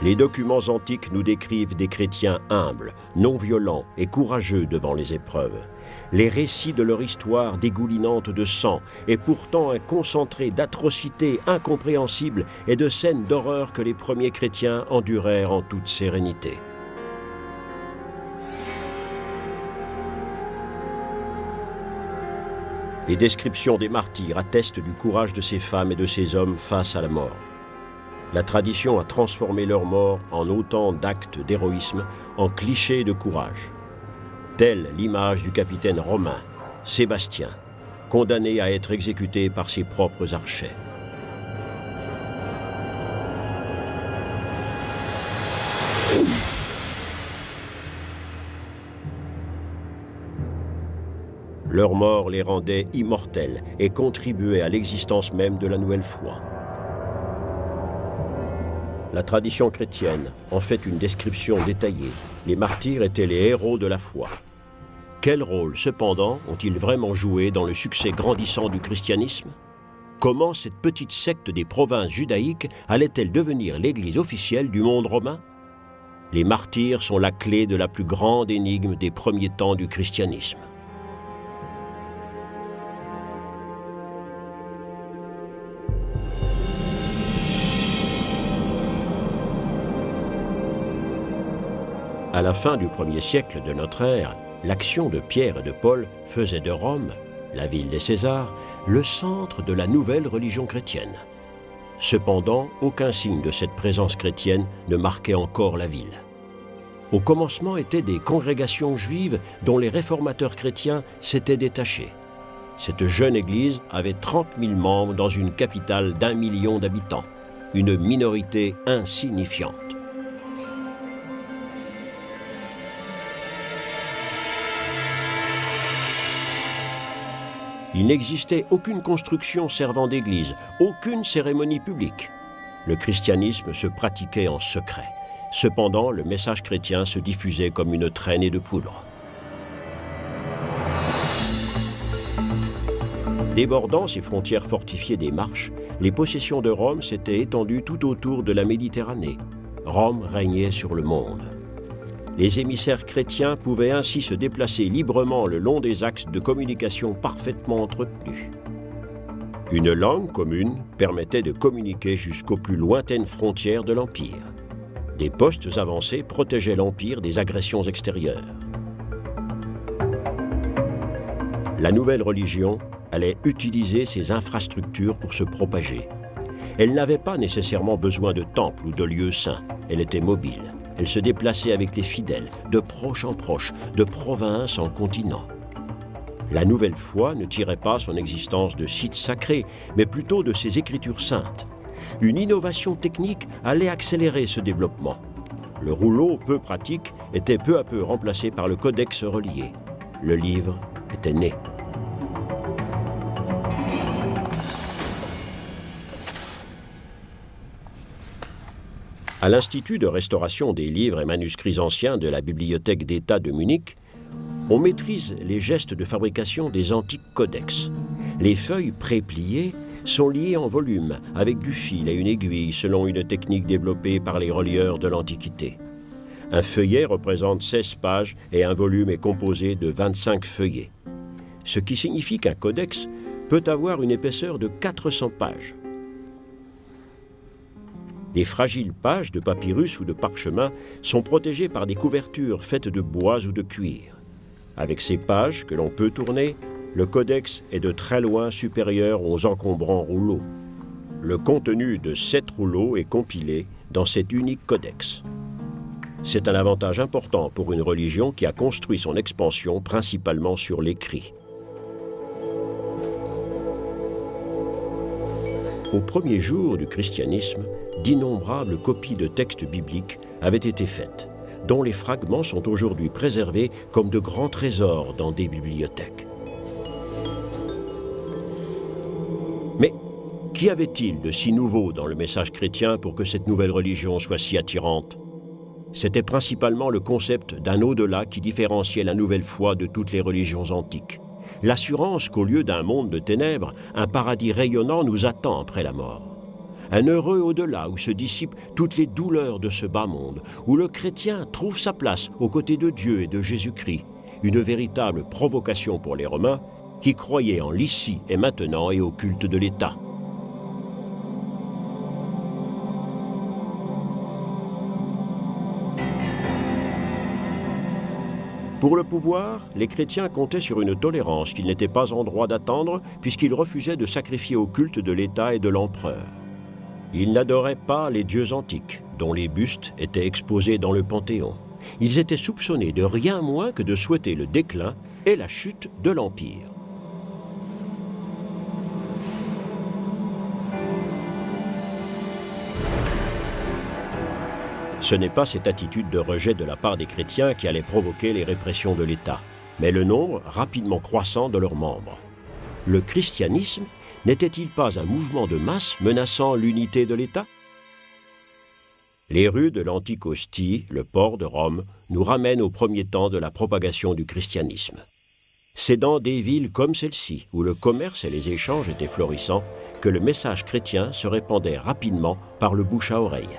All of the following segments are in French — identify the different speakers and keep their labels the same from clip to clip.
Speaker 1: Les documents antiques nous décrivent des chrétiens humbles, non violents et courageux devant les épreuves. Les récits de leur histoire dégoulinante de sang et pourtant un concentré d'atrocités incompréhensibles et de scènes d'horreur que les premiers chrétiens endurèrent en toute sérénité. Les descriptions des martyrs attestent du courage de ces femmes et de ces hommes face à la mort. La tradition a transformé leur mort en autant d'actes d'héroïsme, en clichés de courage. Telle l'image du capitaine romain, Sébastien, condamné à être exécuté par ses propres archers. Leur mort les rendait immortels et contribuait à l'existence même de la nouvelle foi. La tradition chrétienne en fait une description détaillée. Les martyrs étaient les héros de la foi. Quel rôle, cependant, ont-ils vraiment joué dans le succès grandissant du christianisme? Comment cette petite secte des provinces judaïques allait-elle devenir l'église officielle du monde romain? Les martyrs sont la clé de la plus grande énigme des premiers temps du christianisme. À la fin du 1er siècle de notre ère, l'action de Pierre et de Paul faisait de Rome, la ville des Césars, le centre de la nouvelle religion chrétienne. Cependant, aucun signe de cette présence chrétienne ne marquait encore la ville. Au commencement étaient des congrégations juives dont les réformateurs chrétiens s'étaient détachés. Cette jeune église avait 30 000 membres dans une capitale d'1 million d'habitants, une minorité insignifiante. Il n'existait aucune construction servant d'église, aucune cérémonie publique. Le christianisme se pratiquait en secret. Cependant, le message chrétien se diffusait comme une traînée de poudre. Débordant ces frontières fortifiées des Marches, les possessions de Rome s'étaient étendues tout autour de la Méditerranée. Rome régnait sur le monde. Les émissaires chrétiens pouvaient ainsi se déplacer librement le long des axes de communication parfaitement entretenus. Une langue commune permettait de communiquer jusqu'aux plus lointaines frontières de l'Empire. Des postes avancés protégeaient l'Empire des agressions extérieures. La nouvelle religion allait utiliser ces infrastructures pour se propager. Elle n'avait pas nécessairement besoin de temples ou de lieux saints, elle était mobile. Elle se déplaçait avec les fidèles, de proche en proche, de province en continent. La nouvelle foi ne tirait pas son existence de sites sacrés, mais plutôt de ses écritures saintes. Une innovation technique allait accélérer ce développement. Le rouleau peu pratique était peu à peu remplacé par le codex relié. Le livre était né. À l'Institut de restauration des livres et manuscrits anciens de la Bibliothèque d'État de Munich, on maîtrise les gestes de fabrication des antiques codex. Les feuilles pré-pliées sont liées en volume avec du fil et une aiguille selon une technique développée par les relieurs de l'Antiquité. Un feuillet représente 16 pages et un volume est composé de 25 feuillets. Ce qui signifie qu'un codex peut avoir une épaisseur de 400 pages. Les fragiles pages de papyrus ou de parchemin sont protégées par des couvertures faites de bois ou de cuir. Avec ces pages que l'on peut tourner, le codex est de très loin supérieur aux encombrants rouleaux. Le contenu de 7 rouleaux est compilé dans cet unique codex. C'est un avantage important pour une religion qui a construit son expansion principalement sur l'écrit. Au premier jour du christianisme, d'innombrables copies de textes bibliques avaient été faites, dont les fragments sont aujourd'hui préservés comme de grands trésors dans des bibliothèques. Mais qu'y avait-il de si nouveau dans le message chrétien pour que cette nouvelle religion soit si attirante? C'était principalement le concept d'un au-delà qui différenciait la nouvelle foi de toutes les religions antiques. L'assurance qu'au lieu d'un monde de ténèbres, un paradis rayonnant nous attend après la mort. un heureux au-delà où se dissipent toutes les douleurs de ce bas monde, où le chrétien trouve sa place aux côtés de Dieu et de Jésus-Christ, une véritable provocation pour les Romains qui croyaient en l'ici et maintenant et au culte de l'État. Pour le pouvoir, les chrétiens comptaient sur une tolérance qu'ils n'étaient pas en droit d'attendre puisqu'ils refusaient de sacrifier au culte de l'État et de l'empereur. Ils n'adoraient pas les dieux antiques, dont les bustes étaient exposés dans le Panthéon. Ils étaient soupçonnés de rien moins que de souhaiter le déclin et la chute de l'Empire. Ce n'est pas cette attitude de rejet de la part des chrétiens qui allait provoquer les répressions de l'État, mais le nombre rapidement croissant de leurs membres. Le christianisme n'était-il pas un mouvement de masse menaçant l'unité de l'État? Les rues de l'antique Ostie, le port de Rome, nous ramènent aux premiers temps de la propagation du christianisme. C'est dans des villes comme celle-ci, où le commerce et les échanges étaient florissants, que le message chrétien se répandait rapidement par le bouche à oreille.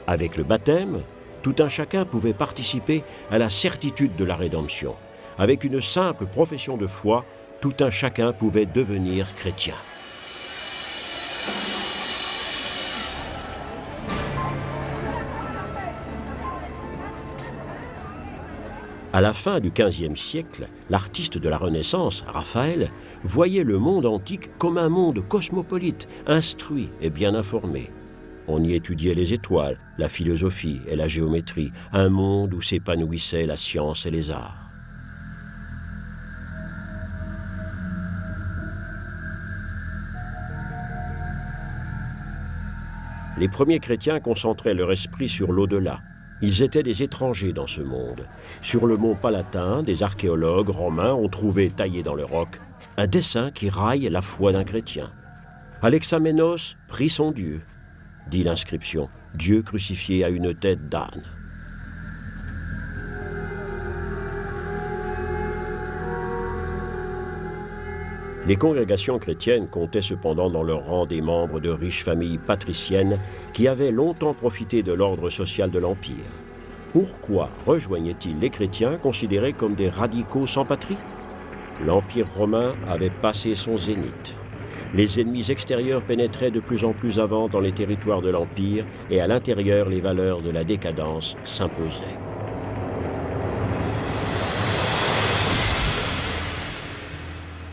Speaker 1: Avec le baptême, tout un chacun pouvait participer à la certitude de la rédemption. Avec une simple profession de foi, tout un chacun pouvait devenir chrétien. À la fin du XVe siècle, l'artiste de la Renaissance, Raphaël, voyait le monde antique comme un monde cosmopolite, instruit et bien informé. On y étudiait les étoiles, la philosophie et la géométrie, un monde où s'épanouissaient la science et les arts. Les premiers chrétiens concentraient leur esprit sur l'au-delà. Ils étaient des étrangers dans ce monde. Sur le mont Palatin, des archéologues romains ont trouvé, taillé dans le roc, un dessin qui raille la foi d'un chrétien. Alexaménos prit son Dieu, dit l'inscription, Dieu crucifié à une tête d'âne. Les congrégations chrétiennes comptaient cependant dans leur rang des membres de riches familles patriciennes qui avaient longtemps profité de l'ordre social de l'Empire. Pourquoi rejoignaient-ils les chrétiens considérés comme des radicaux sans patrie? L'Empire romain avait passé son zénith. Les ennemis extérieurs pénétraient de plus en plus avant dans les territoires de l'Empire et à l'intérieur, les valeurs de la décadence s'imposaient.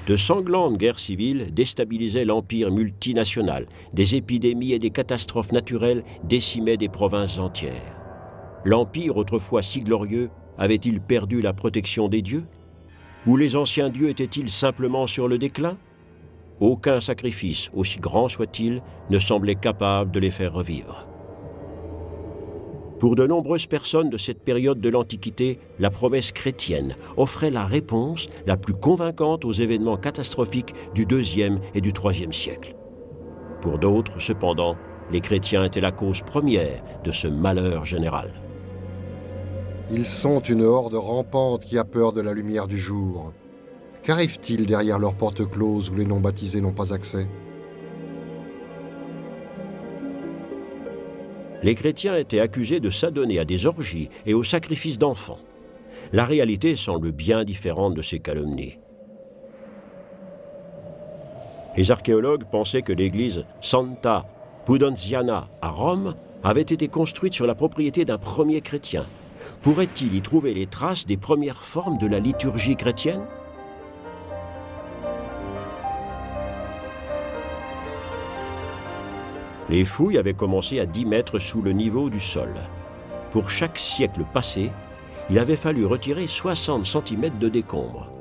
Speaker 1: De sanglantes guerres civiles déstabilisaient l'Empire multinational. Des épidémies et des catastrophes naturelles décimaient des provinces entières. L'Empire, autrefois si glorieux, avait-il perdu la protection des dieux? Ou les anciens dieux étaient-ils simplement sur le déclin? Aucun sacrifice, aussi grand soit-il, ne semblait capable de les faire revivre. Pour de nombreuses personnes de cette période de l'Antiquité, la promesse chrétienne offrait la réponse la plus convaincante aux événements catastrophiques du IIe et du IIIe siècle. Pour d'autres, cependant, les chrétiens étaient la cause première de ce malheur général.
Speaker 2: Ils sont une horde rampante qui a peur de la lumière du jour. Qu'arrive-t-il derrière leurs portes closes où les non-baptisés n'ont pas accès?
Speaker 1: Les chrétiens étaient accusés de s'adonner à des orgies et au sacrifice d'enfants. La réalité semble bien différente de ces calomnies. Les archéologues pensaient que l'église Santa Pudentiana à Rome avait été construite sur la propriété d'un premier chrétien. Pourrait-il y trouver les traces des premières formes de la liturgie chrétienne? Les fouilles avaient commencé à 10 mètres sous le niveau du sol. Pour chaque siècle passé, il avait fallu retirer 60 cm de décombres.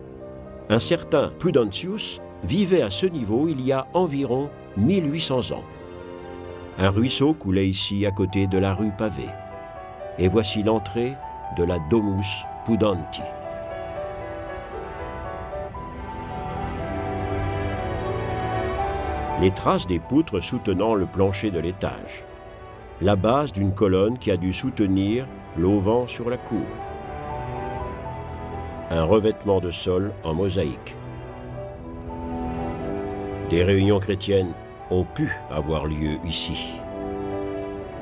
Speaker 1: Un certain Pudentius vivait à ce niveau il y a environ 1800 ans. Un ruisseau coulait ici à côté de la rue pavée. Et voici l'entrée de la Domus Pudenti. Les traces des poutres soutenant le plancher de l'étage. La base d'une colonne qui a dû soutenir l'auvent sur la cour. Un revêtement de sol en mosaïque. Des réunions chrétiennes ont pu avoir lieu ici.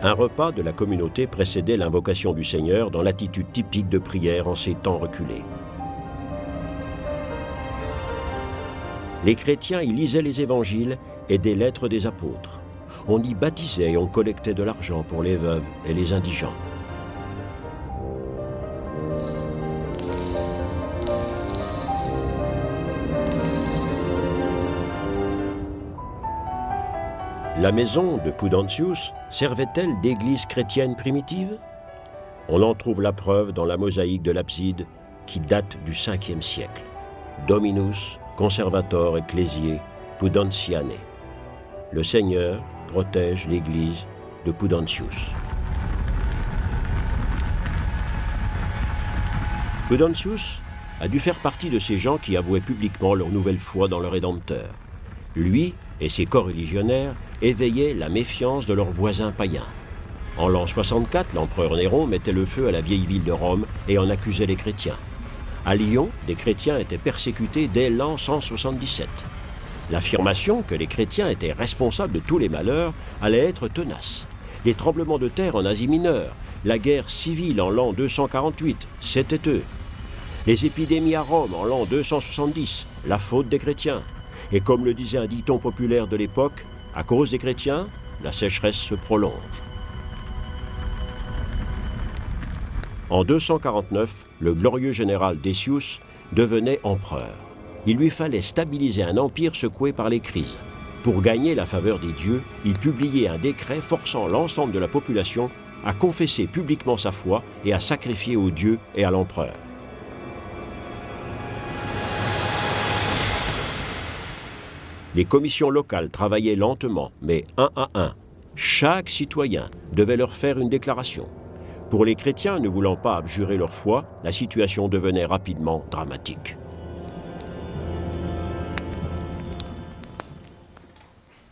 Speaker 1: Un repas de la communauté précédait l'invocation du Seigneur dans l'attitude typique de prière en ces temps reculés. Les chrétiens y lisaient les évangiles et des lettres des apôtres. On y baptisait et on collectait de l'argent pour les veuves et les indigents. La maison de Pudentius servait-elle d'église chrétienne primitive? On en trouve la preuve dans la mosaïque de l'abside qui date du 5e siècle. Dominus conservator ecclesiae Pudentianae. Le Seigneur protège l'église de Pudentius. Pudentius a dû faire partie de ces gens qui avouaient publiquement leur nouvelle foi dans le Rédempteur. Lui et ses coreligionnaires éveillaient la méfiance de leurs voisins païens. En l'an 64, l'empereur Néron mettait le feu à la vieille ville de Rome et en accusait les chrétiens. À Lyon, des chrétiens étaient persécutés dès l'an 177. L'affirmation que les chrétiens étaient responsables de tous les malheurs allait être tenace. Les tremblements de terre en Asie mineure, la guerre civile en l'an 248, c'était eux. Les épidémies à Rome en l'an 270, la faute des chrétiens. Et comme le disait un dicton populaire de l'époque, à cause des chrétiens, la sécheresse se prolonge. En 249, le glorieux général Decius devenait empereur. Il lui fallait stabiliser un empire secoué par les crises. Pour gagner la faveur des dieux, il publiait un décret forçant l'ensemble de la population à confesser publiquement sa foi et à sacrifier aux dieux et à l'empereur. Les commissions locales travaillaient lentement, mais un à un. Chaque citoyen devait leur faire une déclaration. Pour les chrétiens ne voulant pas abjurer leur foi, la situation devenait rapidement dramatique.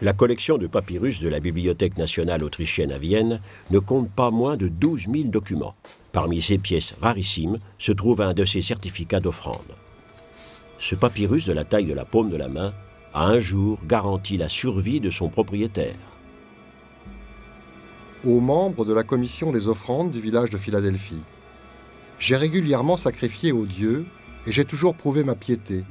Speaker 1: La collection de papyrus de la Bibliothèque nationale autrichienne à Vienne ne compte pas moins de 12 000 documents. Parmi ces pièces rarissimes se trouve un de ces certificats d'offrande. Ce papyrus de la taille de la paume de la main a un jour garanti la survie de son propriétaire.
Speaker 2: Aux membres de la commission des offrandes du village de Philadelphie. J'ai régulièrement sacrifié aux dieux et j'ai toujours prouvé ma piété.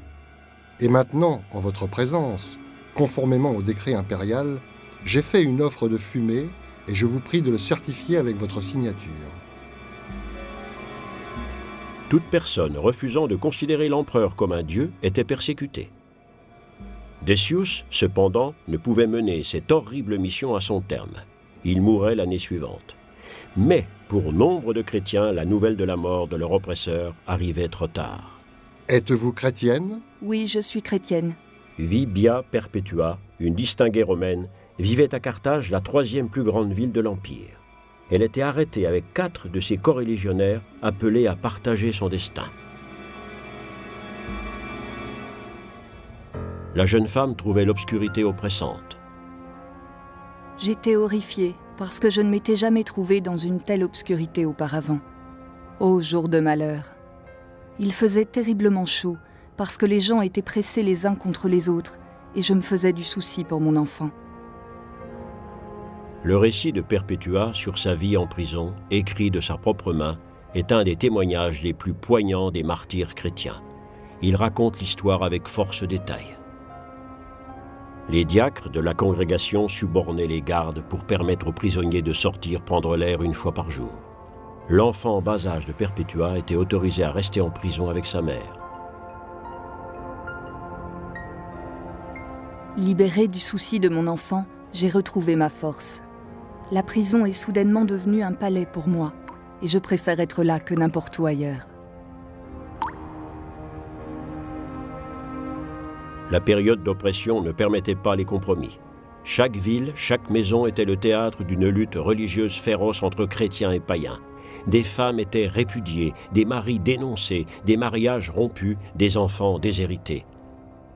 Speaker 2: Et maintenant, en votre présence, conformément au décret impérial, j'ai fait une offre de fumée et je vous prie de le certifier avec votre signature.
Speaker 1: Toute personne refusant de considérer l'empereur comme un dieu était persécutée. Decius, cependant, ne pouvait mener cette horrible mission à son terme. Il mourait l'année suivante. Mais, pour nombre de chrétiens, la nouvelle de la mort de leur oppresseur arrivait trop tard.
Speaker 2: Êtes-vous chrétienne?
Speaker 3: Oui, je suis chrétienne.
Speaker 1: Vibia Perpetua, une distinguée romaine, vivait à Carthage, la 3e plus grande ville de l'Empire. Elle était arrêtée avec 4 de ses coreligionnaires appelés à partager son destin. La jeune femme trouvait l'obscurité oppressante.
Speaker 3: J'étais horrifiée parce que je ne m'étais jamais trouvée dans une telle obscurité auparavant. Ô jour de malheur! Il faisait terriblement chaud parce que les gens étaient pressés les uns contre les autres et je me faisais du souci pour mon enfant.
Speaker 1: Le récit de Perpetua sur sa vie en prison, écrit de sa propre main, est un des témoignages les plus poignants des martyrs chrétiens. Il raconte l'histoire avec force détail. Les diacres de la congrégation subornaient les gardes pour permettre aux prisonniers de sortir prendre l'air une fois par jour. L'enfant en bas âge de Perpetua était autorisé à rester en prison avec sa mère.
Speaker 3: Libérée du souci de mon enfant, j'ai retrouvé ma force. La prison est soudainement devenue un palais pour moi, et je préfère être là que n'importe où ailleurs.
Speaker 1: La période d'oppression ne permettait pas les compromis. Chaque ville, chaque maison était le théâtre d'une lutte religieuse féroce entre chrétiens et païens. Des femmes étaient répudiées, des maris dénoncés, des mariages rompus, des enfants déshérités.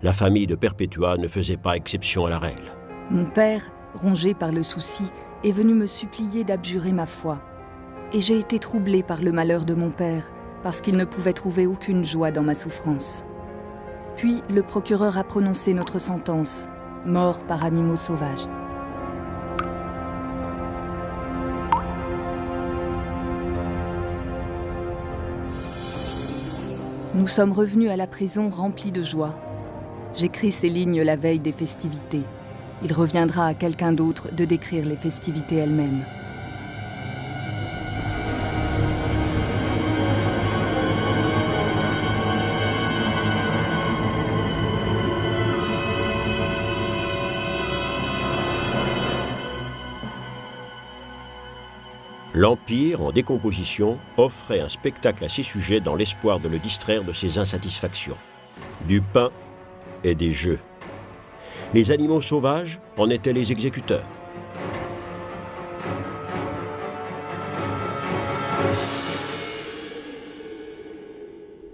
Speaker 1: La famille de Perpetua ne faisait pas exception à la règle.
Speaker 3: Mon père, rongé par le souci, est venu me supplier d'abjurer ma foi. Et j'ai été troublée par le malheur de mon père, parce qu'il ne pouvait trouver aucune joie dans ma souffrance. Puis le procureur a prononcé notre sentence. morts par animaux sauvages. Nous sommes revenus à la prison remplis de joie. J'écris ces lignes la veille des festivités. Il reviendra à quelqu'un d'autre de décrire les festivités elles-mêmes.
Speaker 1: L'Empire, en décomposition, offrait un spectacle à ses sujets dans l'espoir de le distraire de ses insatisfactions. Du pain et des jeux. Les animaux sauvages en étaient les exécuteurs.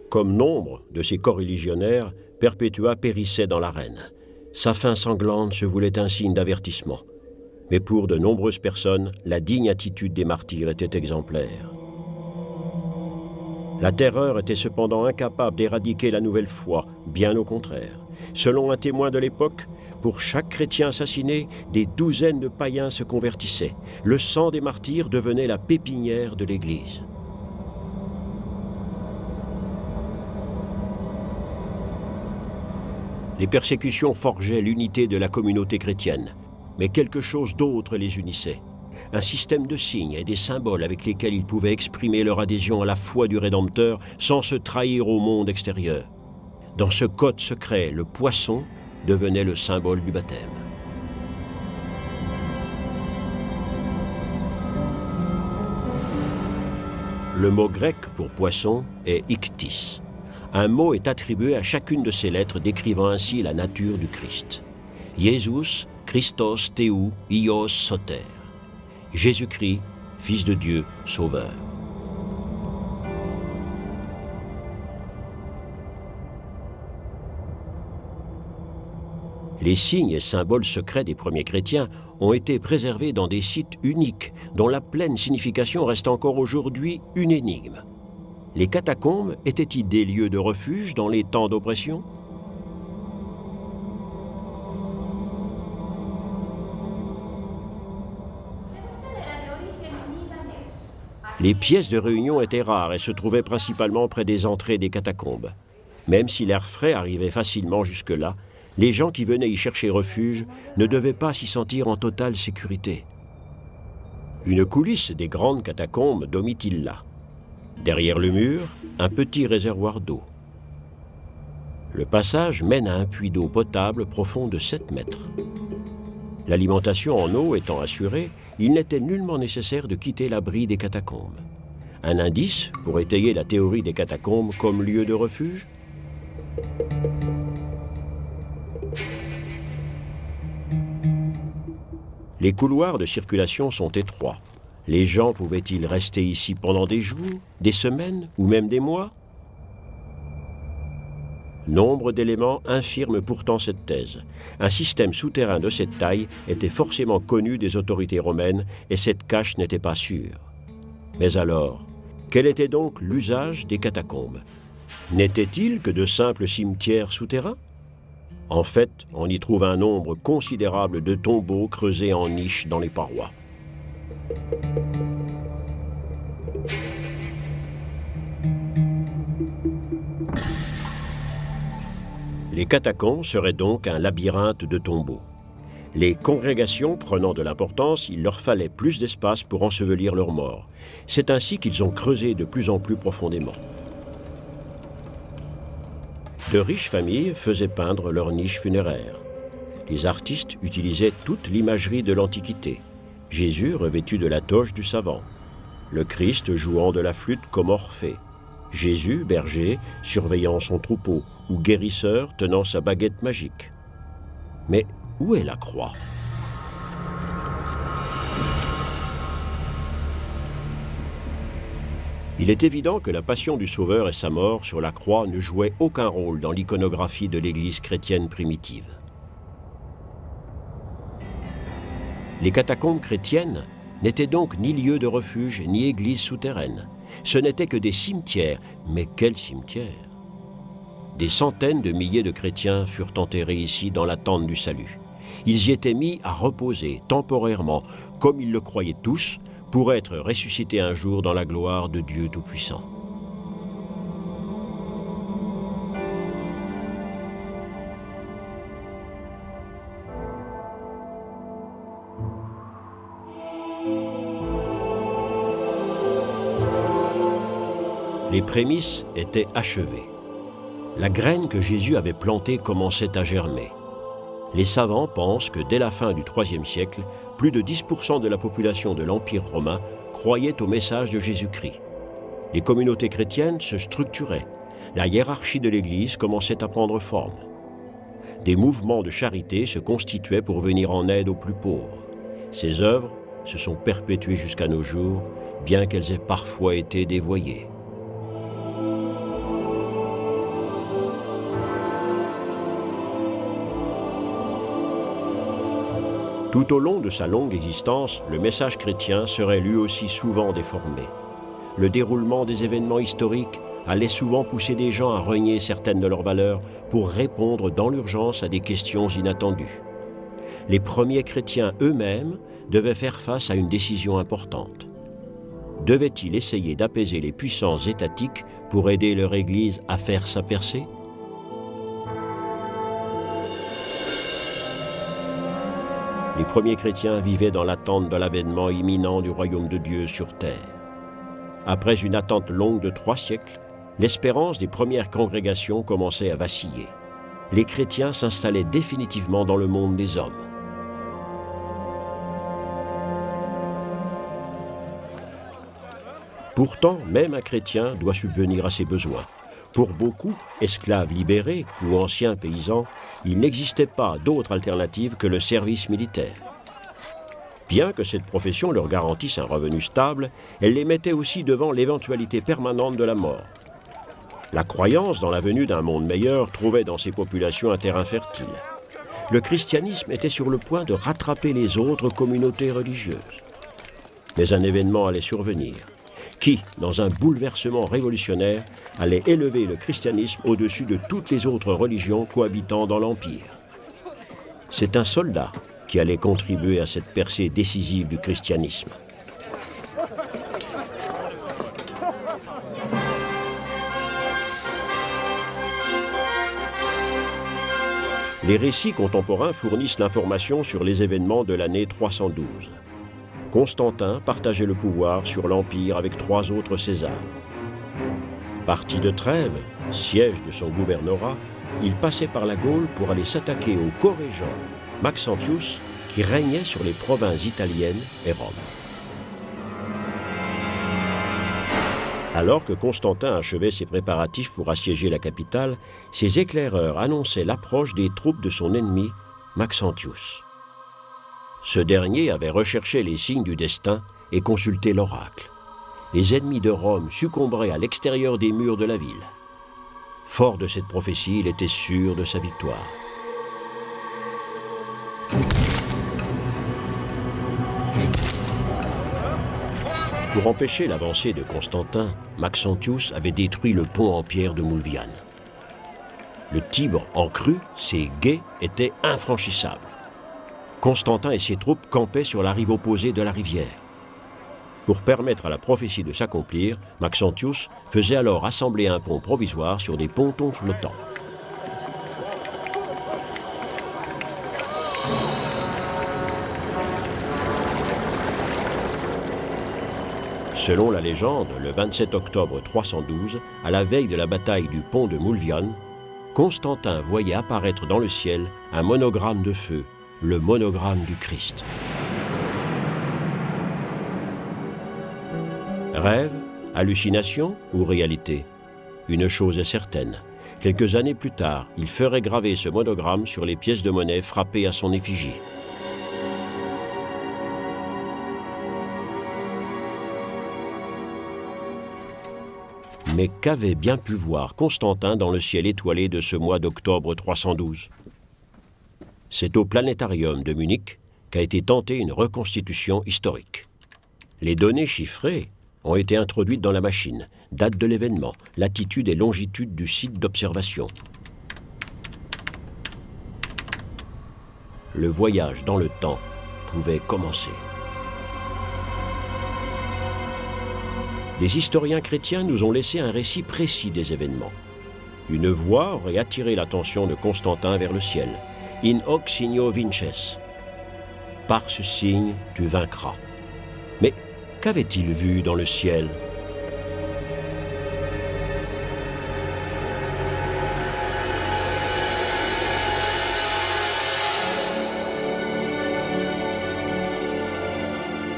Speaker 1: Comme nombre de ses coreligionnaires, Perpétua périssait dans l'arène. Sa fin sanglante se voulait un signe d'avertissement. Mais pour de nombreuses personnes, la digne attitude des martyrs était exemplaire. La terreur était cependant incapable d'éradiquer la nouvelle foi, bien au contraire. Selon un témoin de l'époque, pour chaque chrétien assassiné, des douzaines de païens se convertissaient. Le sang des martyrs devenait la pépinière de l'Église. Les persécutions forgeaient l'unité de la communauté chrétienne. Mais quelque chose d'autre les unissait. Un système de signes et des symboles avec lesquels ils pouvaient exprimer leur adhésion à la foi du Rédempteur sans se trahir au monde extérieur. Dans ce code secret, le poisson devenait le symbole du baptême. Le mot grec pour poisson est ichthys. Un mot est attribué à chacune de ces lettres décrivant ainsi la nature du Christ. Jesus, Christos Theou, Ios Soter. Jésus-Christ, Fils de Dieu, Sauveur. Les signes et symboles secrets des premiers chrétiens ont été préservés dans des sites uniques dont la pleine signification reste encore aujourd'hui une énigme. Les catacombes étaient-ils des lieux de refuge dans les temps d'oppression ? Les pièces de réunion étaient rares et se trouvaient principalement près des entrées des catacombes. Même si l'air frais arrivait facilement jusque-là, les gens qui venaient y chercher refuge ne devaient pas s'y sentir en totale sécurité. Une coulisse des grandes catacombes Domitilla. Derrière le mur, un petit réservoir d'eau. Le passage mène à un puits d'eau potable profond de 7 mètres. L'alimentation en eau étant assurée, il n'était nullement nécessaire de quitter l'abri des catacombes. Un indice pour étayer la théorie des catacombes comme lieu de refuge ? Les couloirs de circulation sont étroits. Les gens pouvaient-ils rester ici pendant des jours, des semaines ou même des mois ? Nombre d'éléments infirment pourtant cette thèse. Un système souterrain de cette taille était forcément connu des autorités romaines et cette cache n'était pas sûre. Mais alors, quel était donc l'usage des catacombes ? N'était-il que de simples cimetières souterrains ? En fait, on y trouve un nombre considérable de tombeaux creusés en niches dans les parois. Les catacombes seraient donc un labyrinthe de tombeaux. Les congrégations prenant de l'importance, il leur fallait plus d'espace pour ensevelir leurs morts. C'est ainsi qu'ils ont creusé de plus en plus profondément. De riches familles faisaient peindre leurs niches funéraires. Les artistes utilisaient toute l'imagerie de l'Antiquité. Jésus revêtu de la toge du savant. Le Christ jouant de la flûte comme Orphée. Jésus, berger, surveillant son troupeau, ou guérisseur tenant sa baguette magique. Mais où est la croix ? Il est évident que la passion du Sauveur et sa mort sur la croix ne jouaient aucun rôle dans l'iconographie de l'Église chrétienne primitive. Les catacombes chrétiennes n'étaient donc ni lieux de refuge ni églises souterraines. Ce n'étaient que des cimetières, mais quels cimetières ? Des centaines de milliers de chrétiens furent enterrés ici dans l'attente du salut. Ils y étaient mis à reposer temporairement, comme ils le croyaient tous, pour être ressuscités un jour dans la gloire de Dieu Tout-Puissant. Les prémices étaient achevées. La graine que Jésus avait plantée commençait à germer. Les savants pensent que dès la fin du IIIe siècle, plus de 10% de la population de l'Empire romain croyait au message de Jésus-Christ. Les communautés chrétiennes se structuraient. La hiérarchie de l'Église commençait à prendre forme. Des mouvements de charité se constituaient pour venir en aide aux plus pauvres. Ces œuvres se sont perpétuées jusqu'à nos jours, bien qu'elles aient parfois été dévoyées. Tout au long de sa longue existence, le message chrétien serait lui aussi souvent déformé. Le déroulement des événements historiques allait souvent pousser des gens à renier certaines de leurs valeurs pour répondre dans l'urgence à des questions inattendues. Les premiers chrétiens eux-mêmes devaient faire face à une décision importante. Devaient-ils essayer d'apaiser les puissances étatiques pour aider leur Église à faire sa percée ? Les premiers chrétiens vivaient dans l'attente de l'avènement imminent du royaume de Dieu sur terre. Après une attente longue de 3 siècles, l'espérance des premières congrégations commençait à vaciller. Les chrétiens s'installaient définitivement dans le monde des hommes. Pourtant, même un chrétien doit subvenir à ses besoins. Pour beaucoup, esclaves libérés ou anciens paysans, il n'existait pas d'autre alternative que le service militaire. Bien que cette profession leur garantisse un revenu stable, elle les mettait aussi devant l'éventualité permanente de la mort. La croyance dans la venue d'un monde meilleur trouvait dans ces populations un terrain fertile. Le christianisme était sur le point de rattraper les autres communautés religieuses. Mais un événement allait survenir, qui, dans un bouleversement révolutionnaire, allait élever le christianisme au-dessus de toutes les autres religions cohabitant dans l'Empire. C'est un soldat qui allait contribuer à cette percée décisive du christianisme. Les récits contemporains fournissent l'information sur les événements de l'année 312. Constantin partageait le pouvoir sur l'Empire avec 3 autres Césars. Parti de Trèves, siège de son gouvernorat, il passait par la Gaule pour aller s'attaquer au co-régent Maxentius qui régnait sur les provinces italiennes et Rome. Alors que Constantin achevait ses préparatifs pour assiéger la capitale, ses éclaireurs annonçaient l'approche des troupes de son ennemi, Maxentius. Ce dernier avait recherché les signes du destin et consulté l'oracle. Les ennemis de Rome succomberaient à l'extérieur des murs de la ville. Fort de cette prophétie, il était sûr de sa victoire. Pour empêcher l'avancée de Constantin, Maxentius avait détruit le pont en pierre de Mulviane. Le Tibre en crue, ses gués étaient infranchissables. Constantin et ses troupes campaient sur la rive opposée de la rivière. Pour permettre à la prophétie de s'accomplir, Maxentius faisait alors assembler un pont provisoire sur des pontons flottants. Selon la légende, le 27 octobre 312, à la veille de la bataille du pont de Mulviane, Constantin voyait apparaître dans le ciel un monogramme de feu, le monogramme du Christ. Rêve, hallucination ou réalité ? Une chose est certaine. Quelques années plus tard, il ferait graver ce monogramme sur les pièces de monnaie frappées à son effigie. Mais qu'avait bien pu voir Constantin dans le ciel étoilé de ce mois d'octobre 312 ? C'est au planétarium de Munich qu'a été tentée une reconstitution historique. Les données chiffrées ont été introduites dans la machine, date de l'événement, latitude et longitude du site d'observation. le voyage dans le temps pouvait commencer. Des historiens chrétiens nous ont laissé un récit précis des événements. Une voix aurait attiré l'attention de Constantin vers le ciel. « In hoc signo vinces » »« Par ce signe, tu vaincras ». Mais qu'avait-il vu dans le ciel ?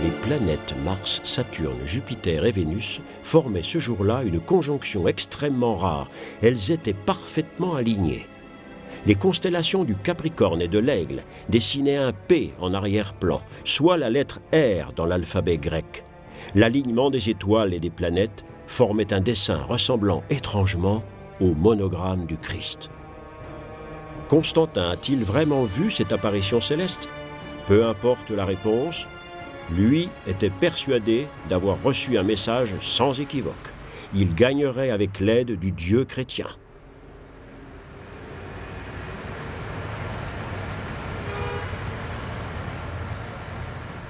Speaker 1: Les planètes Mars, Saturne, Jupiter et Vénus formaient ce jour-là une conjonction extrêmement rare. Elles étaient parfaitement alignées. Les constellations du Capricorne et de l'Aigle dessinaient un P en arrière-plan, soit la lettre R dans l'alphabet grec. L'alignement des étoiles et des planètes formait un dessin ressemblant étrangement au monogramme du Christ. Constantin a-t-il vraiment vu cette apparition céleste ? Peu importe la réponse, lui était persuadé d'avoir reçu un message sans équivoque. Il gagnerait avec l'aide du Dieu chrétien.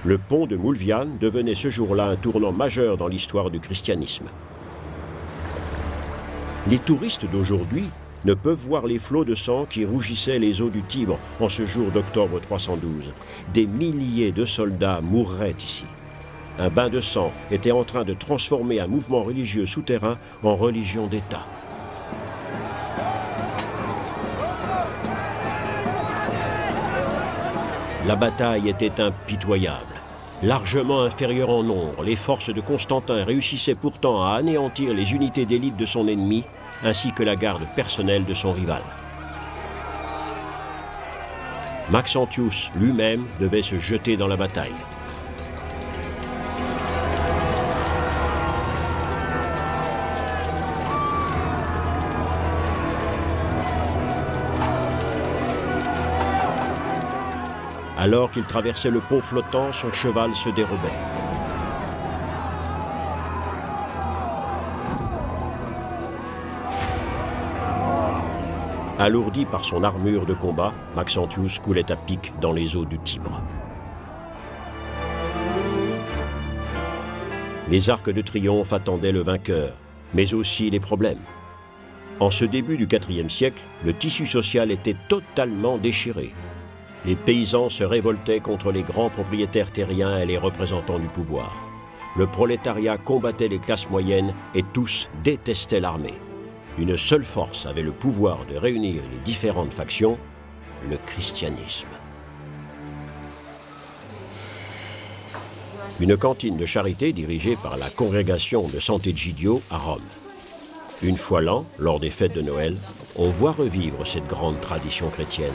Speaker 1: Le pont de Moulviane devenait ce jour-là un tournant majeur dans l'histoire du christianisme. Les touristes d'aujourd'hui ne peuvent voir les flots de sang qui rougissaient les eaux du Tibre en ce jour d'octobre 312. Des milliers de soldats mourraient ici. Un bain de sang était en train de transformer un mouvement religieux souterrain en religion d'État. La bataille était impitoyable. Largement inférieure en nombre, les forces de Constantin réussissaient pourtant à anéantir les unités d'élite de son ennemi, ainsi que la garde personnelle de son rival. Maxentius lui-même devait se jeter dans la bataille. Alors qu'il traversait le pont flottant, son cheval se dérobait. Alourdi par son armure de combat, Maxentius coulait à pic dans les eaux du Tibre. Les arcs de triomphe attendaient le vainqueur, mais aussi les problèmes. En ce début du IVe siècle, le tissu social était totalement déchiré. Les paysans se révoltaient contre les grands propriétaires terriens et les représentants du pouvoir. Le prolétariat combattait les classes moyennes et tous détestaient l'armée. Une seule force avait le pouvoir de réunir les différentes factions, le christianisme. Une cantine de charité dirigée par la congrégation de Sant'Egidio à Rome. Une fois l'an, lors des fêtes de Noël, on voit revivre cette grande tradition chrétienne.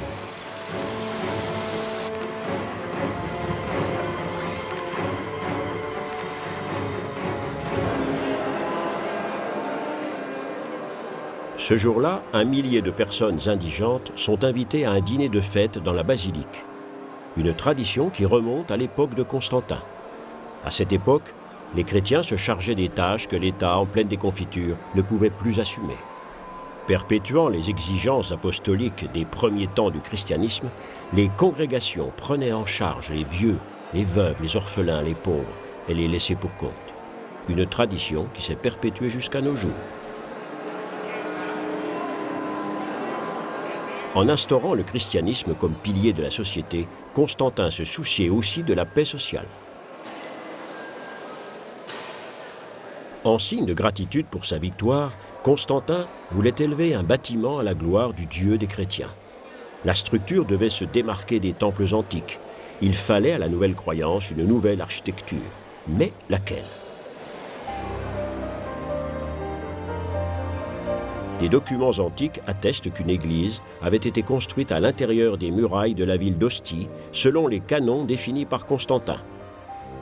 Speaker 1: Ce jour-là, 1 millier de personnes indigentes sont invitées à un dîner de fête dans la basilique. Une tradition qui remonte à l'époque de Constantin. À cette époque, les chrétiens se chargeaient des tâches que l'État, en pleine déconfiture, ne pouvait plus assumer. Perpétuant les exigences apostoliques des premiers temps du christianisme, les congrégations prenaient en charge les vieux, les veuves, les orphelins, les pauvres et les laissaient pour compte. Une tradition qui s'est perpétuée jusqu'à nos jours. En instaurant le christianisme comme pilier de la société, Constantin se souciait aussi de la paix sociale. En signe de gratitude pour sa victoire, Constantin voulait élever un bâtiment à la gloire du Dieu des chrétiens. La structure devait se démarquer des temples antiques. Il fallait à la nouvelle croyance une nouvelle architecture. Mais laquelle ? Des documents antiques attestent qu'une église avait été construite à l'intérieur des murailles de la ville d'Ostie, selon les canons définis par Constantin.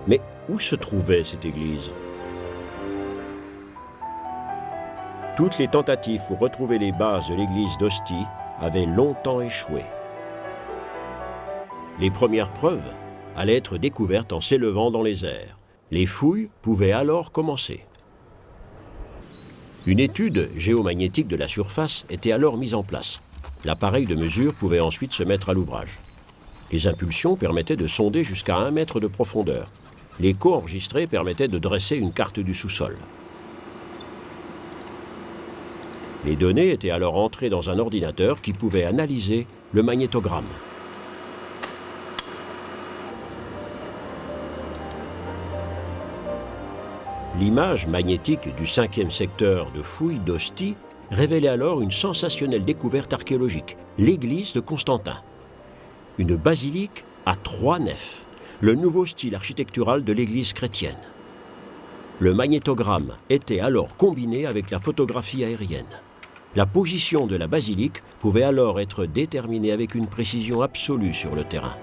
Speaker 1: Mais où se trouvait cette église ? Toutes les tentatives pour retrouver les bases de l'église d'Ostie avaient longtemps échoué. Les premières preuves allaient être découvertes en s'élevant dans les airs. Les fouilles pouvaient alors commencer. Une étude géomagnétique de la surface était alors mise en place. L'appareil de mesure pouvait ensuite se mettre à l'ouvrage. Les impulsions permettaient de sonder jusqu'à 1 mètre de profondeur. L'écho enregistré permettait de dresser une carte du sous-sol. Les données étaient alors entrées dans un ordinateur qui pouvait analyser le magnétogramme. L'image magnétique du 5e secteur de fouilles d'Ostie révélait alors une sensationnelle découverte archéologique, l'église de Constantin. Une basilique à 3 nefs, le nouveau style architectural de l'église chrétienne. Le magnétogramme était alors combiné avec la photographie aérienne. La position de la basilique pouvait alors être déterminée avec une précision absolue sur le terrain.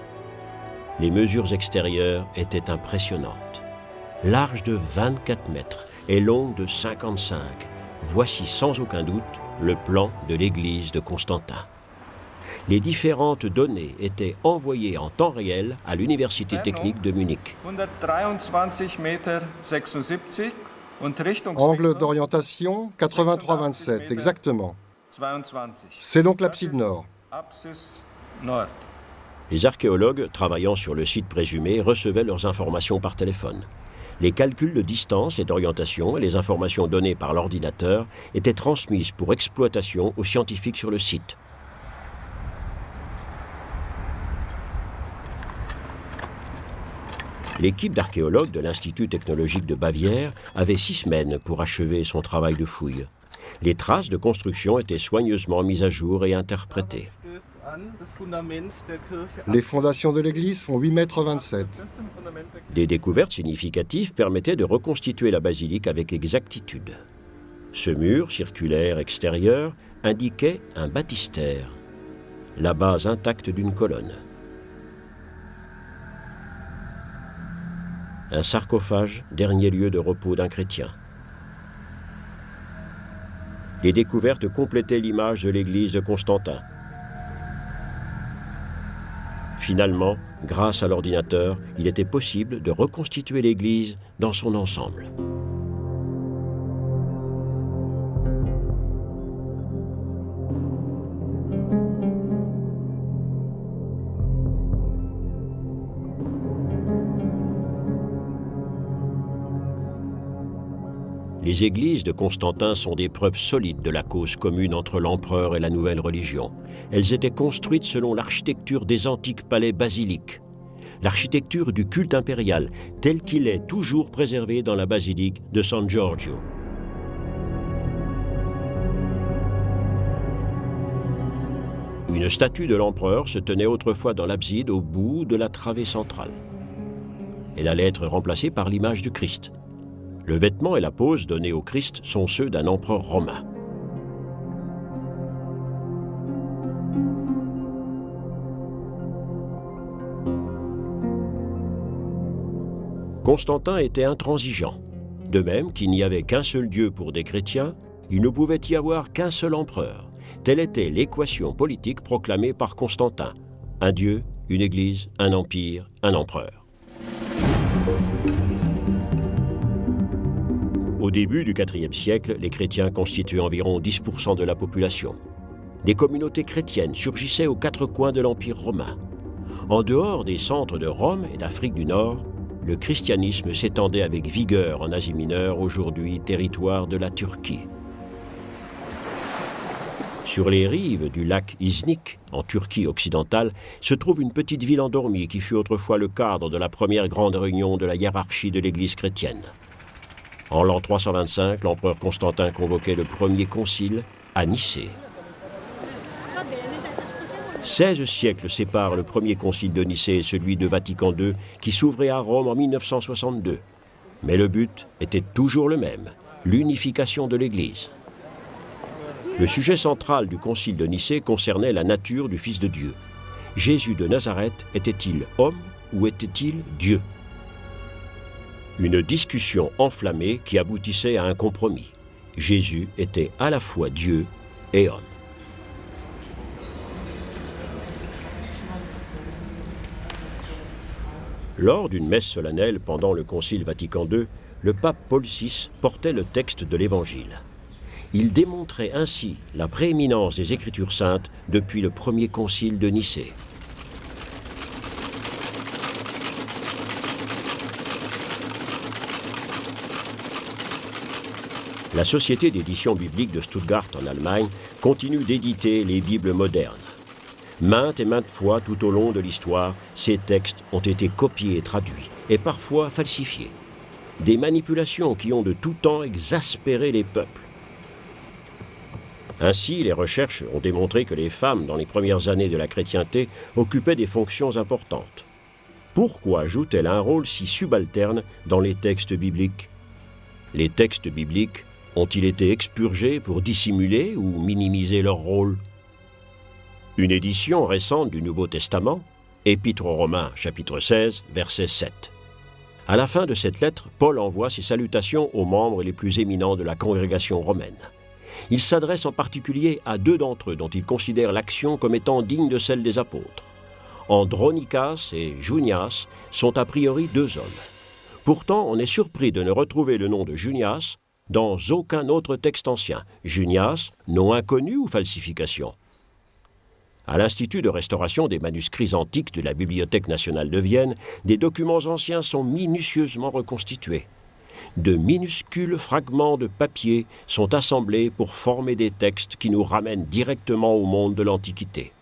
Speaker 1: Les mesures extérieures étaient impressionnantes. Large de 24 mètres et longue de 55. Voici sans aucun doute le plan de l'église de Constantin. Les différentes données étaient envoyées en temps réel à l'Université technique de Munich.
Speaker 4: 123,76 Meter und Richtung
Speaker 2: Angle d'orientation 83,27, exactement.
Speaker 4: 22.
Speaker 2: C'est donc l'abside nord.
Speaker 4: Apsis Nord.
Speaker 1: Les archéologues travaillant sur le site présumé recevaient leurs informations par téléphone. Les calculs de distance et d'orientation et les informations données par l'ordinateur étaient transmises pour exploitation aux scientifiques sur le site. L'équipe d'archéologues de l'Institut technologique de Bavière avait 6 semaines pour achever son travail de fouille. Les traces de construction étaient soigneusement mises à jour et interprétées.
Speaker 2: Les fondations de l'église font 8,27 m.
Speaker 1: Des découvertes significatives permettaient de reconstituer la basilique avec exactitude. Ce mur circulaire extérieur indiquait un baptistère, la base intacte d'une colonne. Un sarcophage, dernier lieu de repos d'un chrétien. Les découvertes complétaient l'image de l'église de Constantin. Finalement, grâce à l'ordinateur, il était possible de reconstituer l'église dans son ensemble. Les églises de Constantin sont des preuves solides de la cause commune entre l'empereur et la nouvelle religion. Elles étaient construites selon l'architecture des antiques palais basiliques, l'architecture du culte impérial, tel qu'il est toujours préservé dans la basilique de San Giorgio. Une statue de l'empereur se tenait autrefois dans l'abside au bout de la travée centrale. Elle allait être remplacée par l'image du Christ. Le vêtement et la pose donnés au Christ sont ceux d'un empereur romain. Constantin était intransigeant. De même qu'il n'y avait qu'un seul Dieu pour des chrétiens, il ne pouvait y avoir qu'un seul empereur. Telle était l'équation politique proclamée par Constantin. Un Dieu, une Église, un empire, un empereur. Au début du IVe siècle, les chrétiens constituaient environ 10% de la population. Des communautés chrétiennes surgissaient aux 4 coins de l'Empire romain. En dehors des centres de Rome et d'Afrique du Nord, le christianisme s'étendait avec vigueur en Asie mineure, aujourd'hui territoire de la Turquie. Sur les rives du lac Iznik, en Turquie occidentale, se trouve une petite ville endormie qui fut autrefois le cadre de la première grande réunion de la hiérarchie de l'Église chrétienne. En l'an 325, l'empereur Constantin convoquait le premier concile à Nicée. 16 siècles séparent le premier concile de Nicée et celui de Vatican II qui s'ouvrait à Rome en 1962. Mais le but était toujours le même, l'unification de l'Église. Le sujet central du concile de Nicée concernait la nature du Fils de Dieu. Jésus de Nazareth était-il homme ou était-il Dieu ? Une discussion enflammée qui aboutissait à un compromis. Jésus était à la fois Dieu et homme. Lors d'une messe solennelle pendant le Concile Vatican II, le pape Paul VI portait le texte de l'Évangile. Il démontrait ainsi la prééminence des Écritures saintes depuis le premier concile de Nicée. La Société d'édition biblique de Stuttgart en Allemagne continue d'éditer les Bibles modernes. Maintes et maintes fois tout au long de l'histoire, ces textes ont été copiés et traduits, et parfois falsifiés. Des manipulations qui ont de tout temps exaspéré les peuples. Ainsi, les recherches ont démontré que les femmes, dans les premières années de la chrétienté, occupaient des fonctions importantes. Pourquoi jouent-elles un rôle si subalterne dans les textes bibliques? Les textes bibliques ont-ils été expurgés pour dissimuler ou minimiser leur rôle? Une édition récente du Nouveau Testament, Épître aux Romains, chapitre 16, verset 7. À la fin de cette lettre, Paul envoie ses salutations aux membres les plus éminents de la congrégation romaine. Il s'adresse en particulier à deux d'entre eux dont il considère l'action comme étant digne de celle des apôtres. Andronicas et Junias sont a priori deux hommes. Pourtant, on est surpris de ne retrouver le nom de Junias dans aucun autre texte ancien. Junias, nom inconnu ou falsification? À l'Institut de restauration des manuscrits antiques de la Bibliothèque nationale de Vienne, des documents anciens sont minutieusement reconstitués. De minuscules fragments de papier sont assemblés pour former des textes qui nous ramènent directement au monde de l'Antiquité.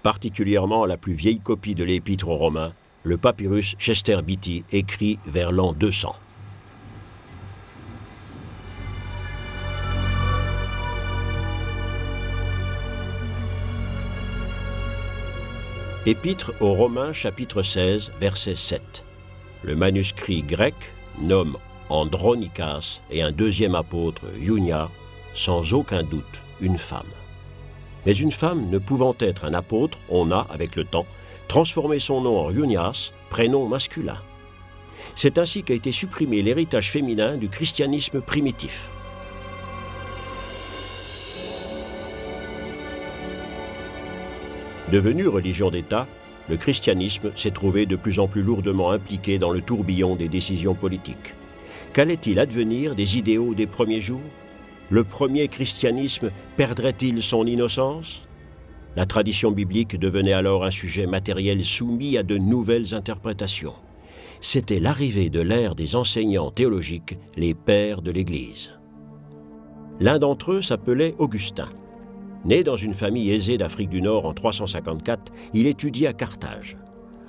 Speaker 1: Particulièrement la plus vieille copie de l'Épître aux Romains, le papyrus Chester Beatty, écrit vers l'an 200. Épître aux Romains, chapitre 16, verset 7. Le manuscrit grec nomme Andronicas et un deuxième apôtre, Junia, sans aucun doute une femme. Mais une femme ne pouvant être un apôtre, on a, avec le temps, transformé son nom en Junias, prénom masculin. C'est ainsi qu'a été supprimé l'héritage féminin du christianisme primitif. Devenu religion d'État, le christianisme s'est trouvé de plus en plus lourdement impliqué dans le tourbillon des décisions politiques. Qu'allait-il advenir des idéaux des premiers jours? Le premier christianisme perdrait-il son innocence? La tradition biblique devenait alors un sujet matériel soumis à de nouvelles interprétations. C'était l'arrivée de l'ère des enseignants théologiques, les pères de l'Église. L'un d'entre eux s'appelait Augustin. Né dans une famille aisée d'Afrique du Nord en 354, il étudie à Carthage.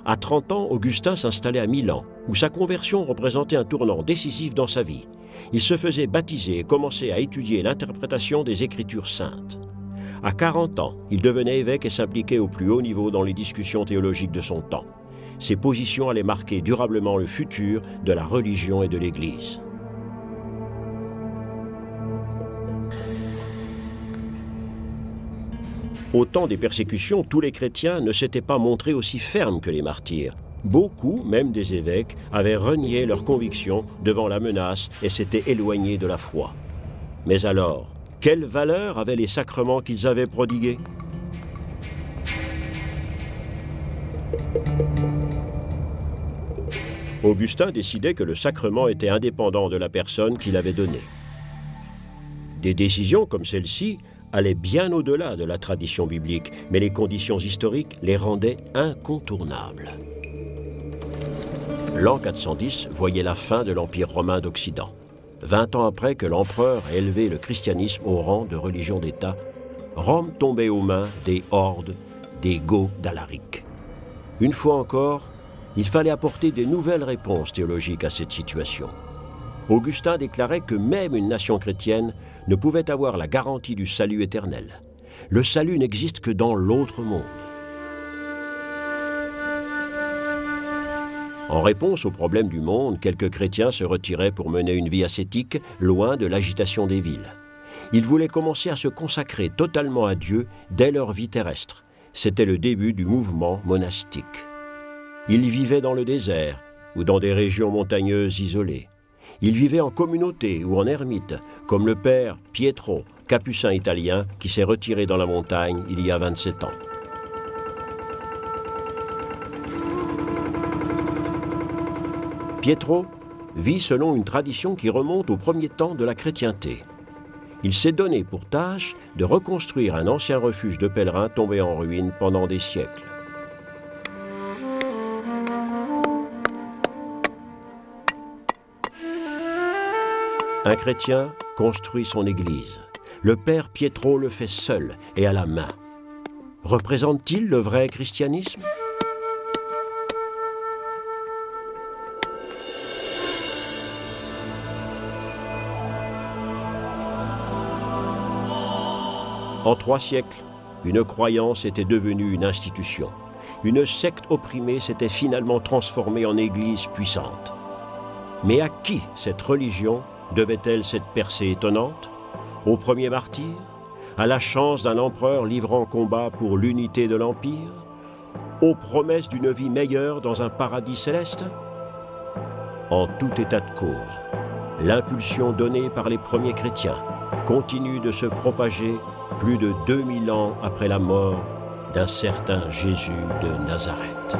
Speaker 1: À 30 ans, Augustin s'installait à Milan, où sa conversion représentait un tournant décisif dans sa vie. Il se faisait baptiser et commençait à étudier l'interprétation des Écritures saintes. À 40 ans, il devenait évêque et s'impliquait au plus haut niveau dans les discussions théologiques de son temps. Ses positions allaient marquer durablement le futur de la religion et de l'Église. Au temps des persécutions, tous les chrétiens ne s'étaient pas montrés aussi fermes que les martyrs. Beaucoup, même des évêques, avaient renié leurs convictions devant la menace et s'étaient éloignés de la foi. Mais alors, quelle valeur avaient les sacrements qu'ils avaient prodigués? Augustin décidait que le sacrement était indépendant de la personne qui l'avait donné. Des décisions comme celle-ci allaient bien au-delà de la tradition biblique, mais les conditions historiques les rendaient incontournables. L'an 410 voyait la fin de l'Empire romain d'Occident. 20 ans après que l'empereur a élevé le christianisme au rang de religion d'État, Rome tombait aux mains des hordes des Goths d'Alaric. Une fois encore, il fallait apporter de nouvelles réponses théologiques à cette situation. Augustin déclarait que même une nation chrétienne ne pouvait avoir la garantie du salut éternel. Le salut n'existe que dans l'autre monde. En réponse aux problèmes du monde, quelques chrétiens se retiraient pour mener une vie ascétique, loin de l'agitation des villes. Ils voulaient commencer à se consacrer totalement à Dieu dès leur vie terrestre. C'était le début du mouvement monastique. Ils vivaient dans le désert ou dans des régions montagneuses isolées. Ils vivaient en communauté ou en ermite, comme le père Pietro, capucin italien, qui s'est retiré dans la montagne il y a 27 ans. Pietro vit selon une tradition qui remonte aux premiers temps de la chrétienté. Il s'est donné pour tâche de reconstruire un ancien refuge de pèlerins tombé en ruine pendant des siècles. Un chrétien construit son église. Le père Pietro le fait seul et à la main. Représente-t-il le vrai christianisme ? En 3 siècles, une croyance était devenue une institution. Une secte opprimée s'était finalement transformée en église puissante. Mais à qui cette religion devait-elle cette percée étonnante ? Au premier martyr ? À la chance d'un empereur livrant combat pour l'unité de l'Empire ? Aux promesses d'une vie meilleure dans un paradis céleste ? En tout état de cause, l'impulsion donnée par les premiers chrétiens continue de se propager plus de 2000 ans après la mort d'un certain Jésus de Nazareth.